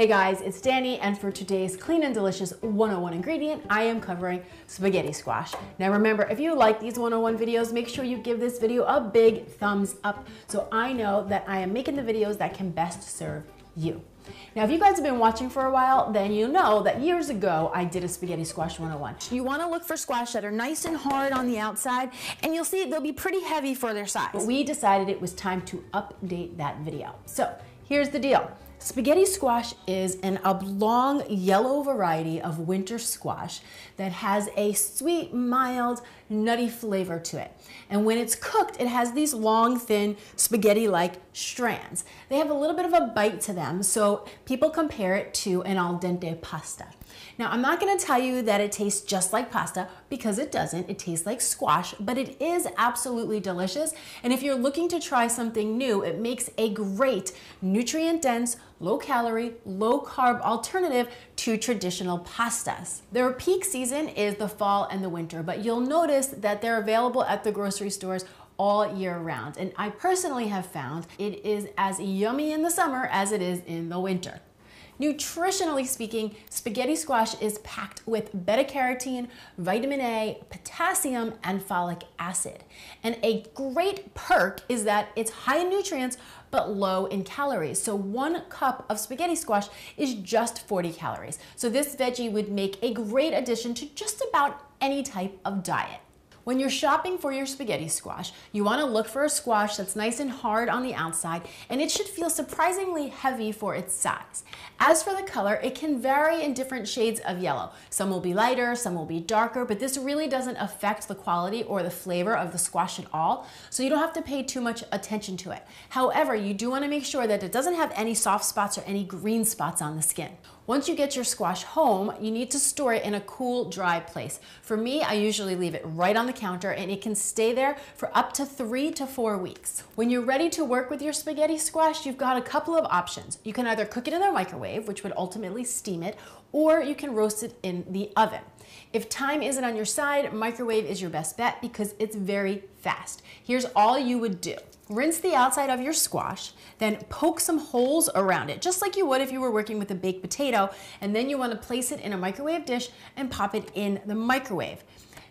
Hey guys, it's Danny, and for today's Clean and Delicious 101 ingredient, I am covering spaghetti squash. Now remember, if you like these 101 videos, make sure you give this video a big thumbs up so I know that I am making the videos that can best serve you. Now, if you guys have been watching for a while, then you know that years ago I did a spaghetti squash 101. You want to look for squash that are nice and hard on the outside, and you'll see they'll be pretty heavy for their size. But we decided it was time to update that video. So here's the deal. Spaghetti squash is an oblong yellow variety of winter squash that has a sweet, mild, nutty flavor to it. And when it's cooked, it has these long, thin, spaghetti-like strands. They have a little bit of a bite to them, so people compare it to an al dente pasta. Now, I'm not going to tell you that it tastes just like pasta because it doesn't. It tastes like squash, but it is absolutely delicious. And if you're looking to try something new, it makes a great nutrient-dense, low-calorie, low-carb alternative to traditional pastas. Their peak season is the fall and the winter, but you'll notice that they're available at the grocery stores all year round. And I personally have found it is as yummy in the summer as it is in the winter. Nutritionally speaking, spaghetti squash is packed with beta-carotene, vitamin A, potassium, and folic acid. And a great perk is that it's high in nutrients but low in calories. So 1 cup of spaghetti squash is just 40 calories. So this veggie would make a great addition to just about any type of diet. When you're shopping for your spaghetti squash, you want to look for a squash that's nice and hard on the outside, and it should feel surprisingly heavy for its size. As for the color, it can vary in different shades of yellow. Some will be lighter, some will be darker, but this really doesn't affect the quality or the flavor of the squash at all, so you don't have to pay too much attention to it. However, you do want to make sure that it doesn't have any soft spots or any green spots on the skin. Once you get your squash home, you need to store it in a cool, dry place. For me, I usually leave it right on the counter, and it can stay there for up to 3 to 4 weeks. When you're ready to work with your spaghetti squash, you've got a couple of options. You can either cook it in the microwave, which would ultimately steam it, or you can roast it in the oven. If time isn't on your side, microwave is your best bet because it's very fast. Here's all you would do. Rinse the outside of your squash, then poke some holes around it, just like you would if you were working with a baked potato, and then you want to place it in a microwave dish and pop it in the microwave.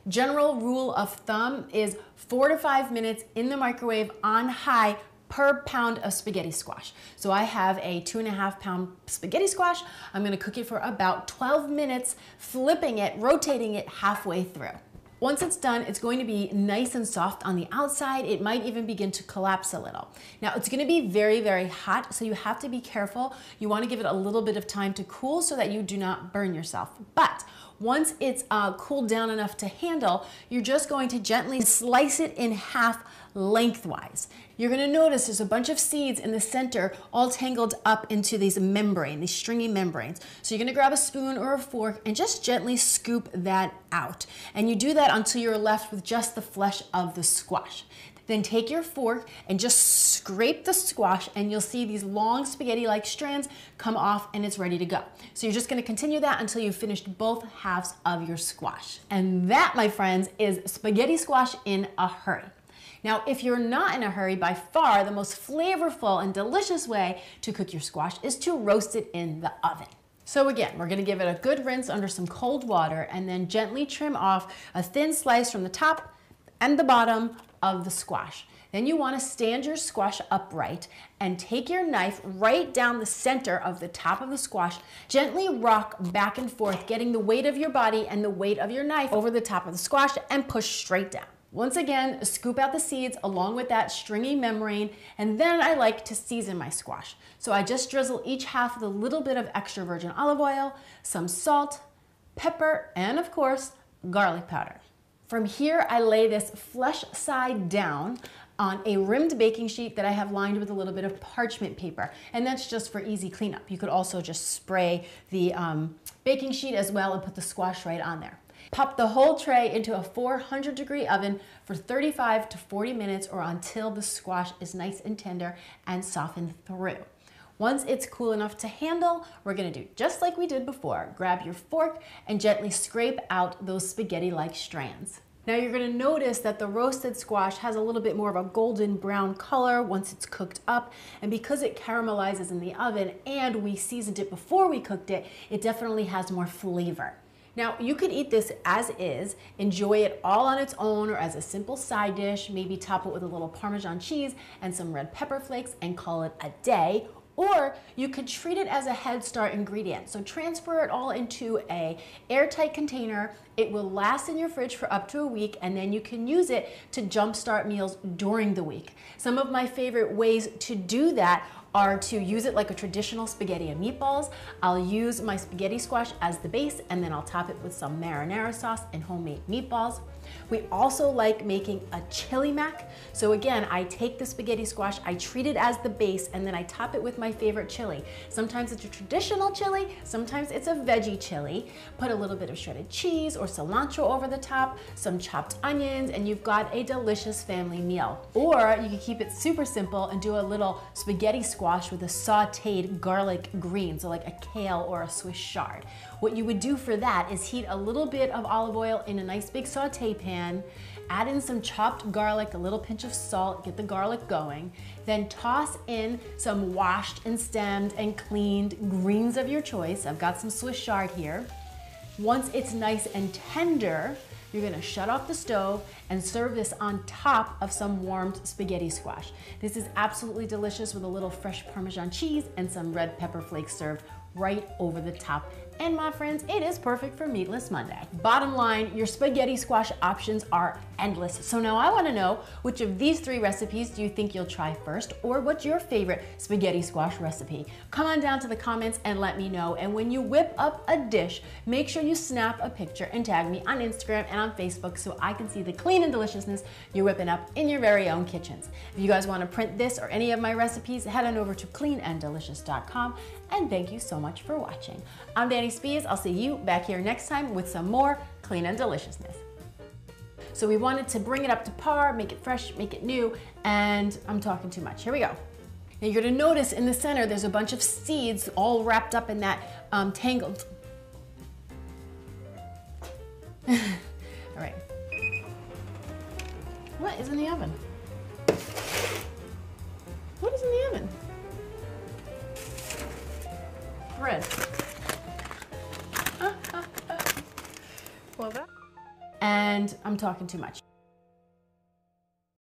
General rule of thumb is 4 to 5 minutes in the microwave on high per pound of spaghetti squash. So I have a 2.5 pound spaghetti squash. I'm going to cook it for about 12 minutes, flipping it, rotating it halfway through. Once it's done, it's going to be nice and soft on the outside. It might even begin to collapse a little. Now, it's going to be very, very hot, so you have to be careful. You want to give it a little bit of time to cool so that you do not burn yourself. But once it's cooled down enough to handle, you're just going to gently slice it in half lengthwise. You're going to notice there's a bunch of seeds in the center all tangled up into these stringy membranes. So you're going to grab a spoon or a fork and just gently scoop that out. And you do that until you're left with just the flesh of the squash. Then take your fork and just scrape the squash, and you'll see these long spaghetti-like strands come off, and it's ready to go. So you're just going to continue that until you've finished both halves of your squash. And that, my friends, is spaghetti squash in a hurry. Now, if you're not in a hurry, by far the most flavorful and delicious way to cook your squash is to roast it in the oven. So again, we're going to give it a good rinse under some cold water and then gently trim off a thin slice from the top and the bottom of the squash. Then you want to stand your squash upright and take your knife right down the center of the top of the squash. Gently rock back and forth, getting the weight of your body and the weight of your knife over the top of the squash, and push straight down. Once again, scoop out the seeds along with that stringy membrane, and then I like to season my squash. So I just drizzle each half with a little bit of extra virgin olive oil, some salt, pepper, and of course, garlic powder. From here, I lay this flesh side down on a rimmed baking sheet that I have lined with a little bit of parchment paper, and that's just for easy cleanup. You could also just spray the baking sheet as well and put the squash right on there. Pop the whole tray into a 400-degree oven for 35 to 40 minutes or until the squash is nice and tender and softened through. Once it's cool enough to handle, we're going to do just like we did before. Grab your fork and gently scrape out those spaghetti-like strands. Now you're gonna notice that the roasted squash has a little bit more of a golden brown color once it's cooked up, and because it caramelizes in the oven and we seasoned it before we cooked it, it definitely has more flavor. Now you could eat this as is, enjoy it all on its own or as a simple side dish, maybe top it with a little Parmesan cheese and some red pepper flakes and call it a day. Or you could treat it as a Head Start ingredient. So transfer it all into an airtight container. It will last in your fridge for up to a week, and then you can use it to jumpstart meals during the week. Some of my favorite ways to do that are to use it like a traditional spaghetti and meatballs. I'll use my spaghetti squash as the base, and then I'll top it with some marinara sauce and homemade meatballs. We also like making a chili mac. So again, I take the spaghetti squash, I treat it as the base, and then I top it with my favorite chili. Sometimes it's a traditional chili, sometimes it's a veggie chili. Put a little bit of shredded cheese or cilantro over the top, some chopped onions, and you've got a delicious family meal. Or you can keep it super simple and do a little spaghetti squash with a sauteed garlic green, so like a kale or a Swiss chard. What you would do for that is heat a little bit of olive oil in a nice big saute pan, add in some chopped garlic, a little pinch of salt, get the garlic going, then toss in some washed and stemmed and cleaned greens of your choice. I've got some Swiss chard here. Once it's nice and tender, you're gonna shut off the stove and serve this on top of some warmed spaghetti squash. This is absolutely delicious with a little fresh Parmesan cheese and some red pepper flakes served right over the top. And my friends, it is perfect for Meatless Monday. Bottom line, your spaghetti squash options are endless. So now I wanna know, which of these 3 recipes do you think you'll try first, or what's your favorite spaghetti squash recipe? Come on down to the comments and let me know. And when you whip up a dish, make sure you snap a picture and tag me on Instagram and on Facebook so I can see the clean and deliciousness you're whipping up in your very own kitchens. If you guys wanna print this or any of my recipes, head on over to cleananddelicious.com. And thank you so much for watching. I'm Danny Spies. I'll see you back here next time with some more clean and deliciousness. So we wanted to bring it up to par, make it fresh, make it new, and I'm talking too much. Here we go. Now you're gonna notice in the center there's a bunch of seeds all wrapped up in that tangled. All right. What is in the oven? What is in the oven? Bread. Well, that. And I'm talking too much.